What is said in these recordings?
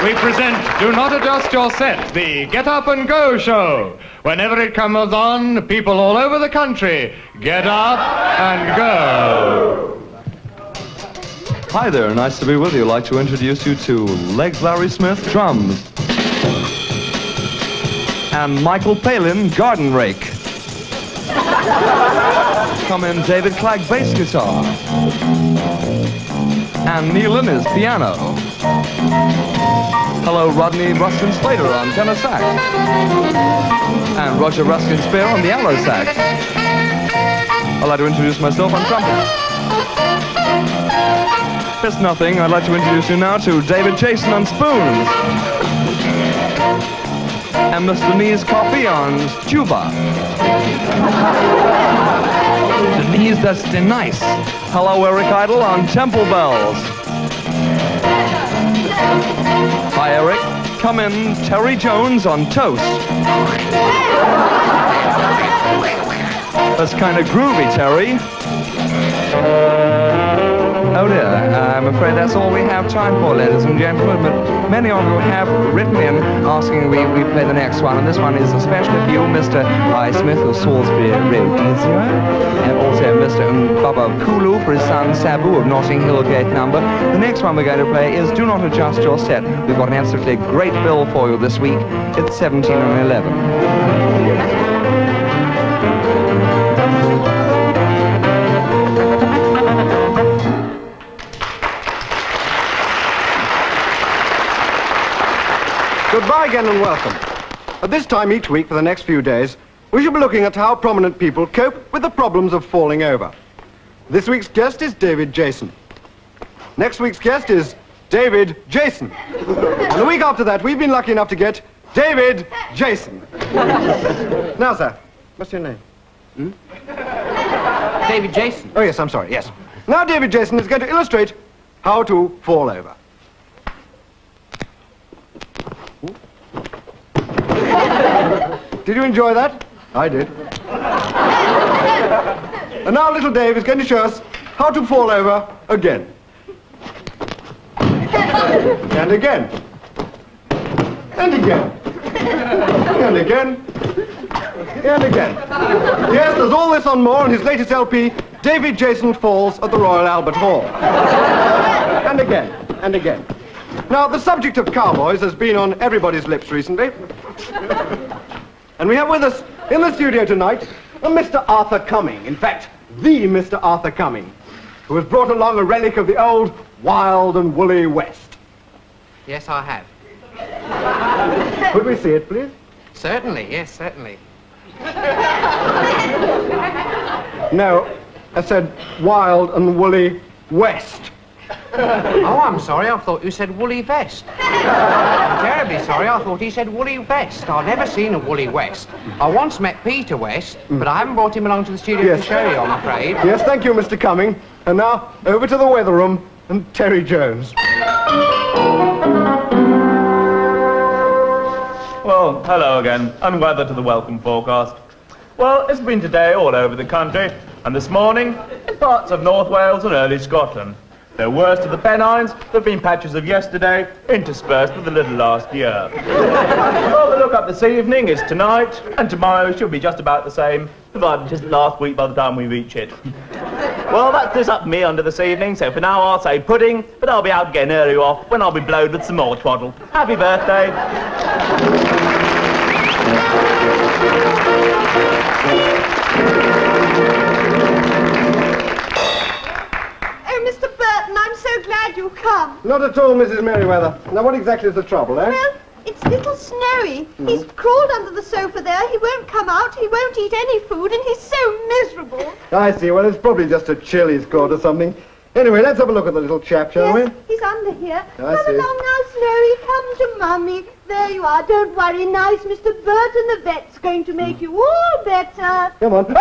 we present Do Not Adjust Your Set, the Get Up and Go show. Whenever it comes on, people all over the country get up and go. Hi there, nice to be with you. I'd like to introduce you to Legs Larry Smith, drums. And Michael Palin, garden rake. Come in David Clegg, bass guitar. And Neil Innes, piano. Hello, Rodney Ruskin Slater on tenor sax. And Roger Ruskin Spear on the alto sax. I'd like to introduce myself on trumpet. It's nothing. I'd like to introduce you now to David Jason on spoons. And Miss Denise Coffey on tuba. Denise, that's nice. Hello, Eric Idle on temple bells. Hi, Eric. Come in, Terry Jones on toast. That's kind of groovy, Terry. Oh dear, I'm afraid that's all we have time for, ladies and gentlemen, but many of you have written in asking we play the next one, and this one is especially for you, Mr. I. Smith of Salisbury Rhodesia, and also Mr. Baba Kulu for his son Sabu of Notting Hill Gate number. The next one we're going to play is Do Not Adjust Your Set. We've got an absolutely great bill for you this week. It's 17 and 11. Goodbye again and welcome. At this time each week for the next few days, we shall be looking at how prominent people cope with the problems of falling over. This week's guest is David Jason. Next week's guest is David Jason. And the week after that, we've been lucky enough to get David Jason. Now, sir, what's your name? David Jason. Oh, yes, I'm sorry, yes. Now, David Jason is going to illustrate how to fall over. Did you enjoy that? I did. And now little Dave is going to show us how to fall over again. And again. And again. And again. And again. Yes, there's all this and more on his latest LP, David Jason Falls at the Royal Albert Hall. And again. And again. Now, the subject of cowboys has been on everybody's lips recently. And we have with us in the studio tonight a Mr. Arthur Cumming. In fact, the Mr. Arthur Cumming, who has brought along a relic of the old wild and woolly West. Yes, I have. Could we see it, please? Certainly, yes, certainly. No, I said wild and woolly West. Oh, I'm sorry, I thought you said woolly vest. I'm terribly sorry, I thought he said woolly vest. I've never seen a woolly West. I once met Peter West, but I haven't brought him along to the studio to show you, I'm afraid. Yes, thank you, Mr. Cumming. And now, over to the weather room and Terry Jones. Well, hello again, and weather to the welcome forecast. Well, it's been today all over the country, and this morning in parts of North Wales and early Scotland. Though worst of the Pennines, there have been patches of yesterday interspersed with a little last year. Well, the look up this evening is tonight, and tomorrow should be just about the same, provided it isn't last week by the time we reach it. Well, that's this up me under this evening, so for now I'll say pudding, but I'll be out getting early off when I'll be blowed with some more twaddle. Happy birthday! You come. Not at all, Mrs. Merriweather. Now, what exactly is the trouble, eh? Well, it's little Snowy. He's crawled under the sofa there. He won't come out. He won't eat any food, and he's so miserable. I see. Well, it's probably just a chill he's caught or something. Anyway, let's have a look at the little chap, shall we? He's under here. I Come see. along now, Snowy. Come to Mummy. There you are. Don't worry. Nice Mr. Burton, the vet's going to make you all better. Come on. What's the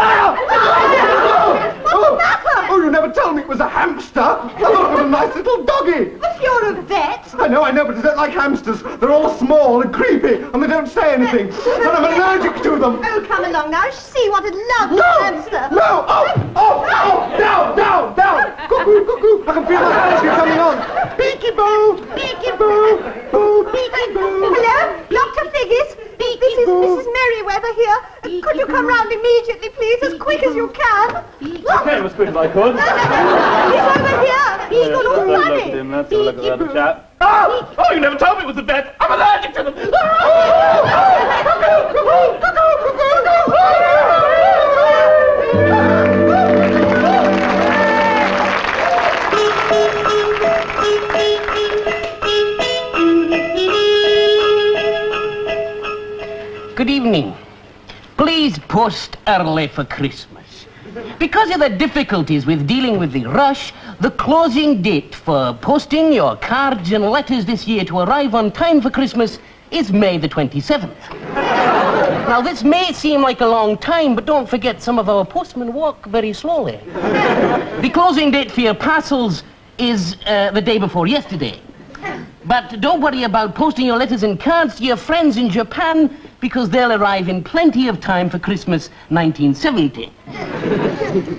matter? Oh, you never told me it was a hamster. I thought it was a nice little doggy. But you're a vet. I know, but I don't like hamsters. They're all small and creepy, and they don't say anything. And I'm allergic to them. Oh, come along now. See what a lovely hamster. No! Oh! Down! Cuckoo! I can feel the allergy coming on. Peeky-boo! Peeky-boo! Boo! as quick as you can. I came as quick as I could. He's over here. He's got all Look funny. at him, let's have a look at that chap. Oh, you never told me it was the vet. I'm allergic to them. Good evening. Please post early for Christmas. Because of the difficulties with dealing with the rush, the closing date for posting your cards and letters this year to arrive on time for Christmas is May the 27th. Now, this may seem like a long time, but don't forget some of our postmen walk very slowly. The closing date for your parcels is the day before yesterday. But don't worry about posting your letters and cards to your friends in Japan, because they'll arrive in plenty of time for Christmas 1970.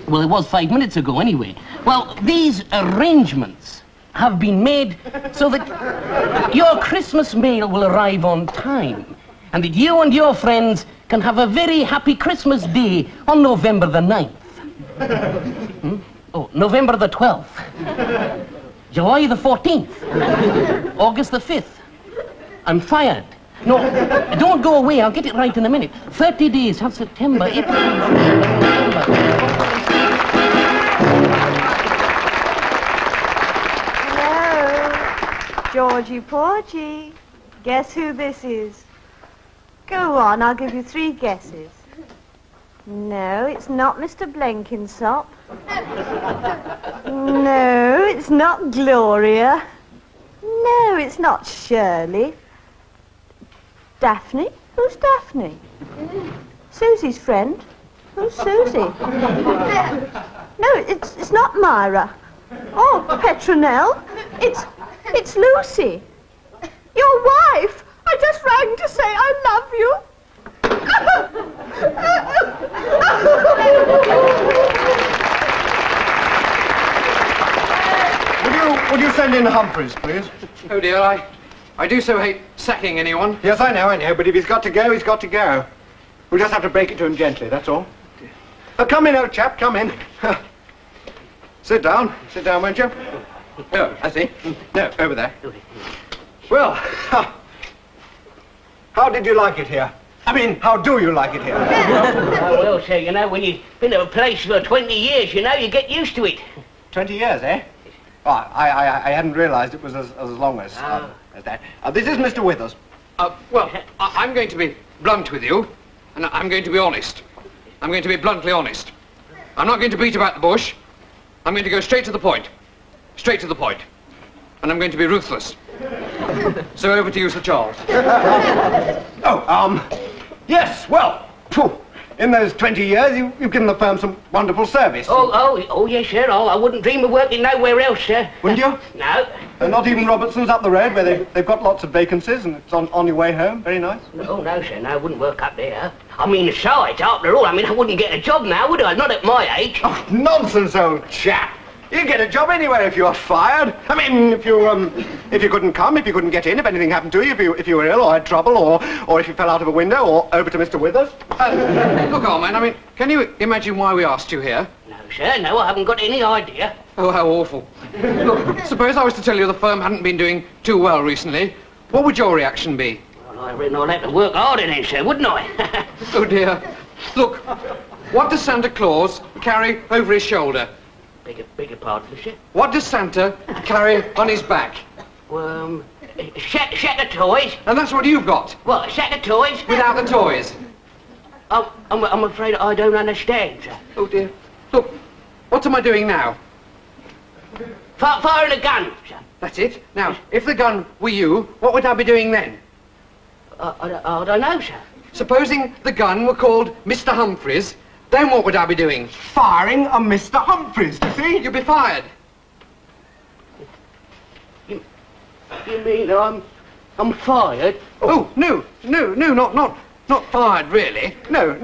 Well, it was 5 minutes ago anyway. Well, these arrangements have been made so that your Christmas mail will arrive on time, and that you and your friends can have a very happy Christmas day on November the 9th. Oh, November the 12th. July the 14th. August the 5th. I'm fired. No, don't go away. I'll get it right in a minute. 30 days. Have September, April, November. Hello, Georgie Porgy. Guess who this is? Go on, I'll give you 3 guesses. No, it's not Mr. Blenkinsop. No, it's not Gloria. No, it's not Shirley. Daphne? Who's Daphne? Susie's friend. Who's Susie? No, it's not Myra. Oh, Petronelle. It's Lucy. Your wife. I just rang to say I love you. Would you send in Humphreys, please? Oh dear, I do so hate sacking anyone. Yes, I know, but if he's got to go, he's got to go. We'll just have to break it to him gently, that's all. Come in, old chap, come in. Sit down, won't you? Oh, I see. No, over there. Well, how did you like it here? I mean, how do you like it here? Oh, well, sir, you know, when you've been at a place for 20 years, you know, you get used to it. 20 years, eh? Oh, I hadn't realised it was as long as that. This is Mr. Withers. Well, I'm going to be blunt with you, and I'm going to be honest. I'm going to be bluntly honest. I'm not going to beat about the bush. I'm going to go straight to the point. Straight to the point. And I'm going to be ruthless. So over to you, Sir Charles. Yes, well, in those 20 years, you've given the firm some wonderful service. Oh, yes, sir. Oh, I wouldn't dream of working nowhere else, sir. Wouldn't you? No. Not even Robertson's up the road, where they've got lots of vacancies, and it's on your way home. Very nice. Oh, no, sir. No, I wouldn't work up there. I mean, besides, after all, I mean, I wouldn't get a job now, would I? Not at my age. Oh, nonsense, old chap. You'd get a job anywhere if you were fired. I mean, if you couldn't come, if you couldn't get in, if anything happened to you, if you were ill or had trouble, or if you fell out of a window, or over to Mr. Withers. Look, old man, I mean, can you imagine why we asked you here? No, sir, no, I haven't got any idea. Oh, how awful. Look, suppose I was to tell you the firm hadn't been doing too well recently. What would your reaction be? Well, I reckon I'd have to work harder then, sir, wouldn't I? Oh, dear. Look, what does Santa Claus carry over his shoulder? Bigger pardon, sir. What does Santa carry on his back? Well, a sack of toys. And that's what you've got. What, a sack of toys? Without the toys. I'm afraid I don't understand, sir. Oh, dear. Look, what am I doing now? Firing a gun, sir. That's it. Now, if the gun were you, what would I be doing then? I don't know, sir. Supposing the gun were called Mr. Humphreys, then what would I be doing? Firing a Mr. Humphreys, you see? You'd be fired. You mean I'm fired? Oh, no, not fired, really. No,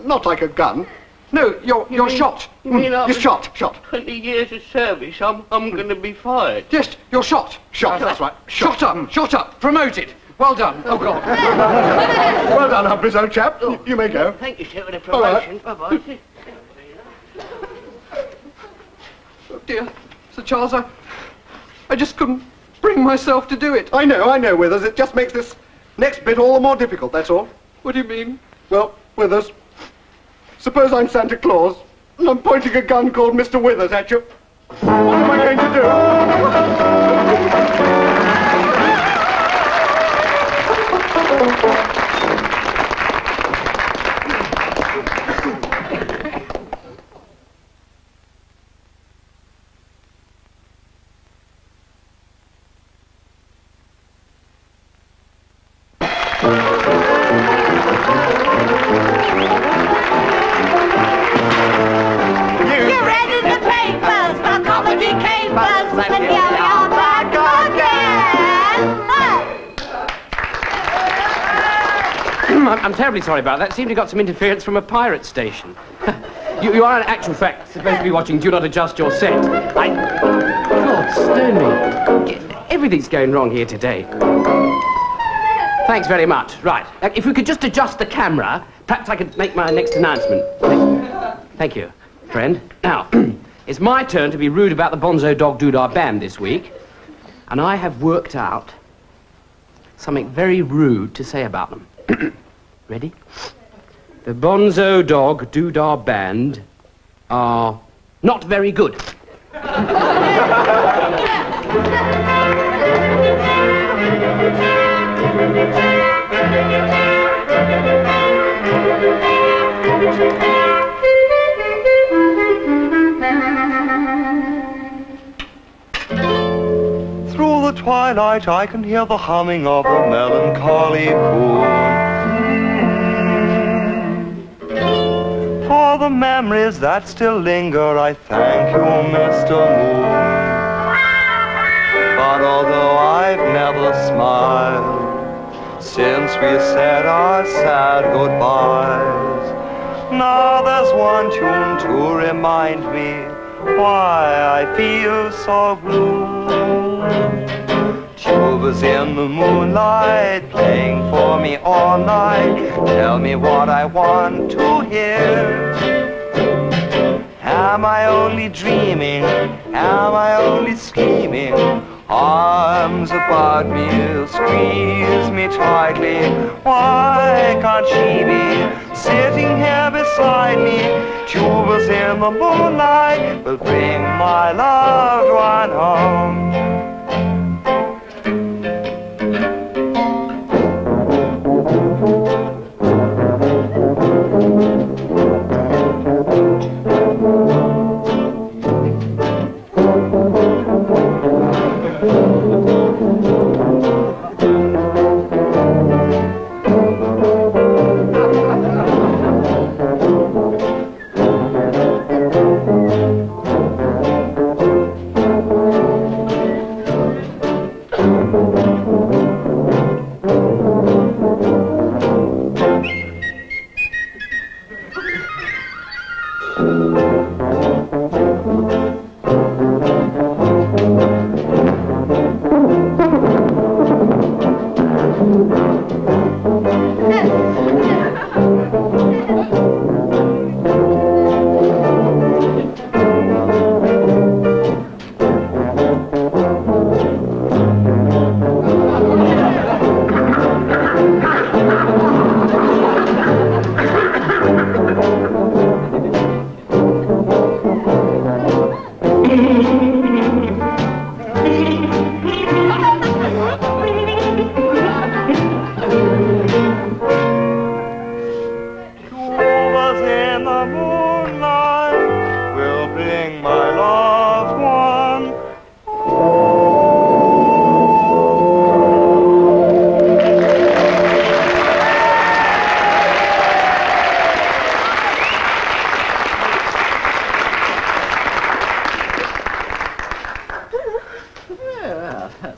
not like a gun. No, you're shot. You mean You're shot. 20 years of service, I'm going to be fired? Yes, you're shot. Shot, that's right. Shot up, promoted. Well done. Oh, God. Well done, Humphreys, old chap. You may go. Thank you, sir, for the promotion. Bye-bye. Oh, dear. Sir Charles, I just couldn't bring myself to do it. I know, Withers. It just makes this next bit all the more difficult, that's all. What do you mean? Well, Withers, suppose I'm Santa Claus, and I'm pointing a gun called Mr. Withers at you. What am I going to do? I'm terribly sorry about that. Seemed to got some interference from a pirate station. You are, in actual fact, supposed to be watching Do Not Adjust Your Set. God, stone me. Everything's going wrong here today. Thanks very much. Right. If we could just adjust the camera, perhaps I could make my next announcement. Thank you, friend. Now, it's my turn to be rude about the Bonzo Dog Doodah Band this week. And I have worked out something very rude to say about them. Ready? The Bonzo Dog Doodah Band are not very good. Through the twilight I can hear the humming of a melancholy moon. For the memories that still linger, I thank you, Mr. Moon. But although I've never smiled since we said our sad goodbyes, now there's one tune to remind me why I feel so blue. Tubas in the moonlight, playing for me all night. Tell me what I want to hear. Am I only dreaming? Am I only scheming? Arms about me, squeeze me tightly. Why can't she be sitting here beside me? Tubas in the moonlight will bring my loved one home.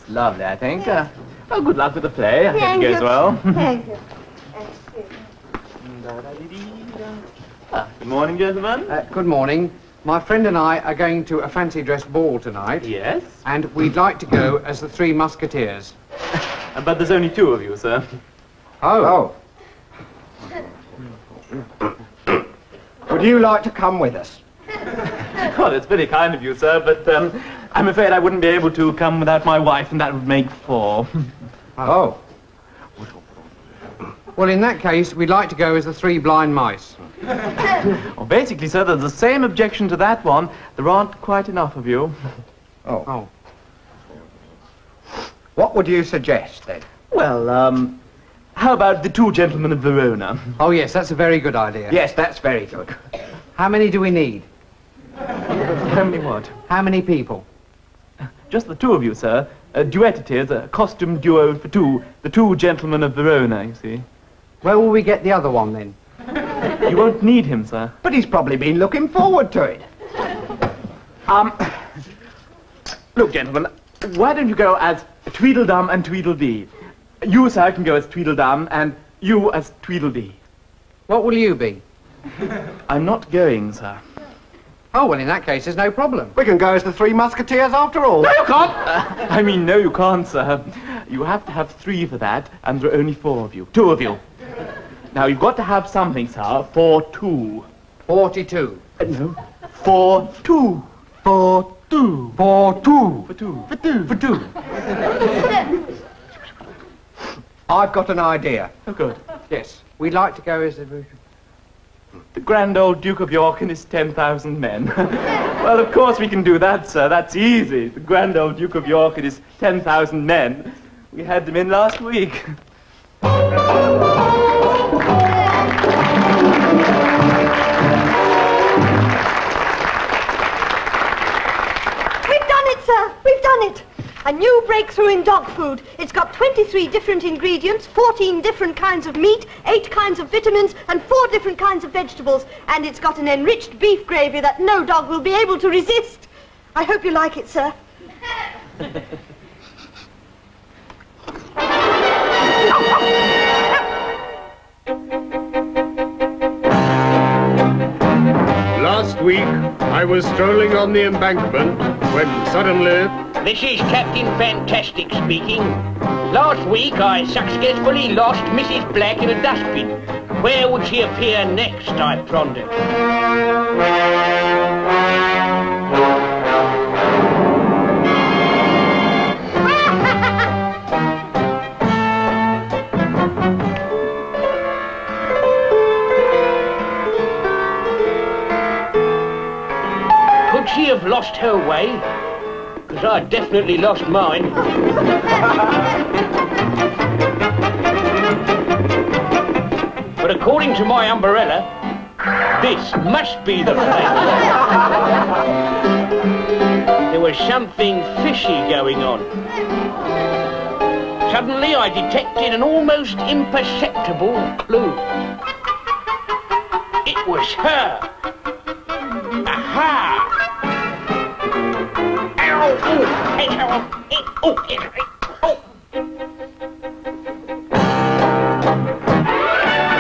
Lovely, I think. Oh, good luck with the play. I hope it goes well. Thank you. Good morning, gentlemen. Good morning. My friend and I are going to a fancy dress ball tonight. Yes? And we'd like to go as the Three Musketeers. But there's only two of you, sir. Oh. Would you like to come with us? Well, it's very kind of you, sir, but I'm afraid I wouldn't be able to come without my wife, and that would make 4. Oh. Well, in that case, we'd like to go as the 3 blind mice. Well, basically, sir, there's the same objection to that one. There aren't quite enough of you. Oh. What would you suggest, then? Well, how about the 2 gentlemen of Verona? Oh, yes, that's a very good idea. Yes, that's very good. How many do we need? How many what? How many people? Just the 2 of you, sir. A duet it is, a costume duo for 2. The 2 gentlemen of Verona, you see. Where will we get the other one, then? You won't need him, sir. But he's probably been looking forward to it. Look, gentlemen, why don't you go as Tweedledum and Tweedledee? You, sir, can go as Tweedledum, and you as Tweedledee. What will you be? I'm not going, sir. Oh, well, in that case, there's no problem. We can go as the 3 Musketeers after all. No, you can't! I mean, no, you can't, sir. You have to have 3 for that, and there are only 4 of you. 2 of you. Now, you've got to have something, sir, for 2. 42. No, for 2. For 2. For 2. For 2. For 2. For 2. I've got an idea. Oh, good. Yes, we'd like to go as the... The grand old Duke of York and his 10,000 men. Well, of course we can do that, sir. That's easy. The grand old Duke of York and his 10,000 men. We had them in last week. We've done it, sir. We've done it. A new breakthrough in dog food. It's got 23 different ingredients, 14 different kinds of meat, 8 kinds of vitamins, and 4 different kinds of vegetables. And it's got an enriched beef gravy that no dog will be able to resist. I hope you like it, sir. Last week, I was strolling on the embankment when suddenly... This is Captain Fantastic speaking. Last week I successfully lost Mrs. Black in a dustbin. Where would she appear next, I pondered. Could she have lost her way? Because I definitely lost mine. But according to my umbrella, this must be the place. There was something fishy going on. Suddenly I detected an almost imperceptible clue. It was her. Aha!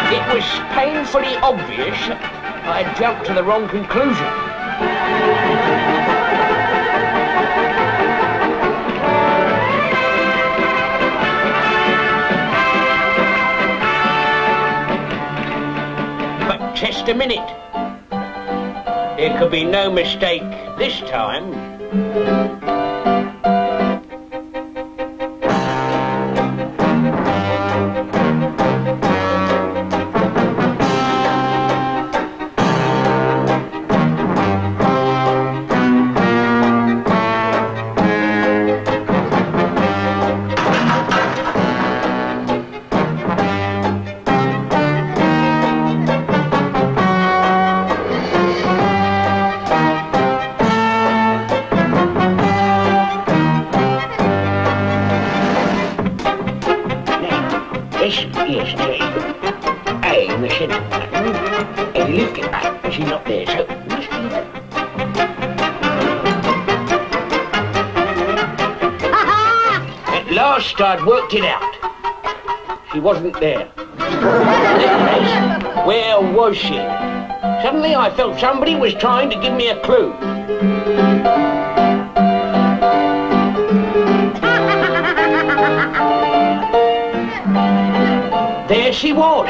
It was painfully obvious I had jumped to the wrong conclusion. But just a minute. There could be no mistake this time. I'd worked it out. She wasn't there. Where was she? Suddenly I felt somebody was trying to give me a clue. There she was.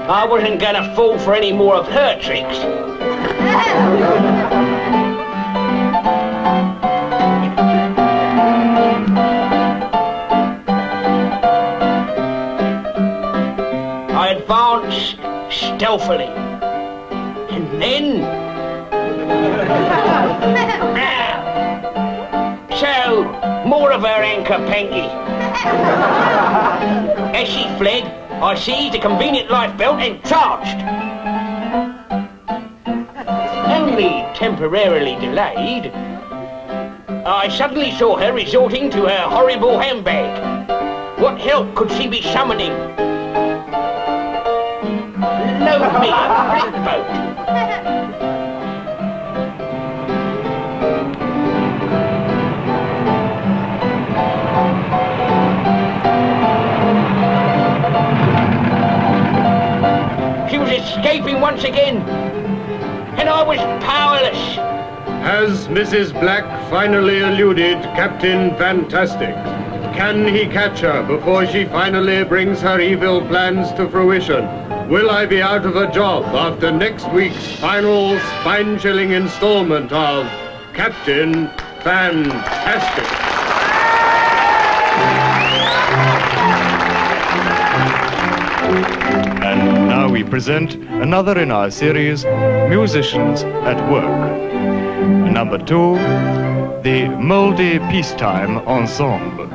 I wasn't going to fall for any more of her tricks. I advanced stealthily, and then... So, more of her anchor-panky. As she fled, I seized a convenient life belt and charged. Only temporarily delayed, I suddenly saw her resorting to her horrible handbag. What help could she be summoning? Load me a brick boat. She was escaping once again, and I was powerless. Has Mrs. Black finally eluded Captain Fantastic? Can he catch her before she finally brings her evil plans to fruition? Will I be out of a job after next week's final spine-chilling installment of Captain Fantastic? And now we present another in our series, Musicians at Work. Number 2, the Moldy Peacetime Ensemble.